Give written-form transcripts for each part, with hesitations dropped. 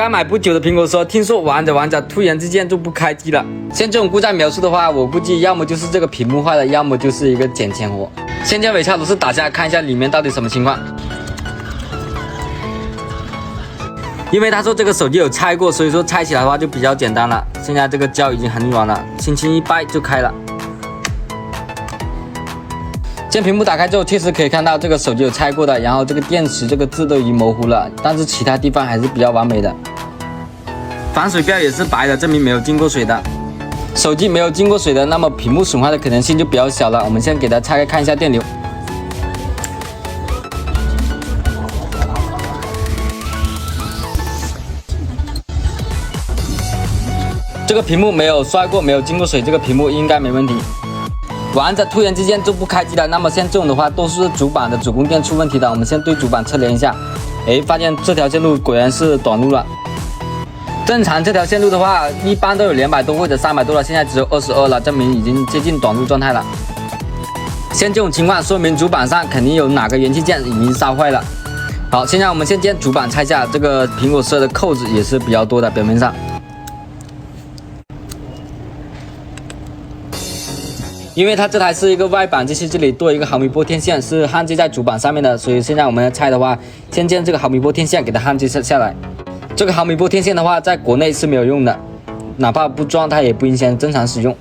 刚买不久的苹果说，听说玩着玩着突然之间就不开机了。像这种故障描述的话，我估计要么就是这个屏幕坏了，要么就是一个捡钱活。先将尾插螺丝打下，看一下里面到底什么情况。因为他说这个手机有拆过，所以说拆起来的话就比较简单了。现在这个胶已经很软了，轻轻一掰就开了。将屏幕打开之后，确实可以看到这个手机有拆过的，然后这个电池这个字都已经模糊了，但是其他地方还是比较完美的。防水标也是白的，证明没有经过水的。手机没有经过水的，那么屏幕损坏的可能性就比较小了。我们先给它拆开看一下电流。这个屏幕没有摔过，没有经过水，这个屏幕应该没问题。玩着突然之间就不开机了，那么像这种的话，都是主板的主供电出问题的。我们先对主板测量一下，发现这条线路果然是短路了。正常这条线路的话，一般都有200多或者300多了，现在只有22了，证明已经接近短路状态了。像这种情况，说明主板上肯定有哪个元器件已经烧坏了。好，现在我们先将主板拆下，这个苹果12的扣子也是比较多的，表面上。因为它这台是一个外板机器，这里多一个毫米波天线是焊接在主板上面的，所以现在我们要拆的话，先将这个毫米波天线给它焊接下来。这个毫米波天线的话，在国内是没有用的，哪怕不装它也不影响正常使用。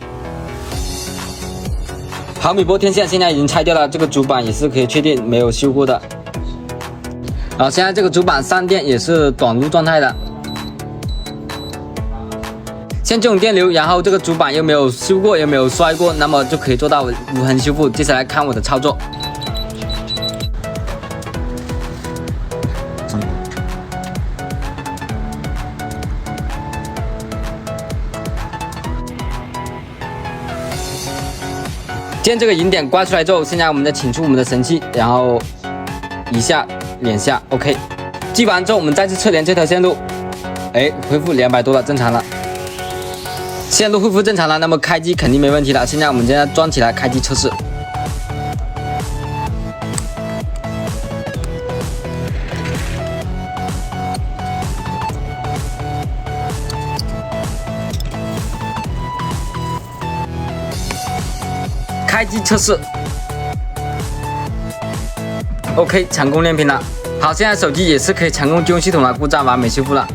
毫米波天线现在已经拆掉了，这个主板也是可以确定没有修过的。好，现在这个主板上电也是短路状态的。像这种电流，然后这个主板又没有修过，又没有摔过，那么就可以做到无痕修复。接下来看我的操作。将这个银点刮出来之后，现在我们再请出我们的神器，然后1下、2下 ，OK。击完之后，我们再次测量这条线路，恢复200多了，正常了。线路恢复正常了，那么开机肯定没问题了。现在我们将它装起来开机测试。开机测试 ，OK， 成功亮屏了。好，现在手机也是可以成功进入系统了，故障完美修复了。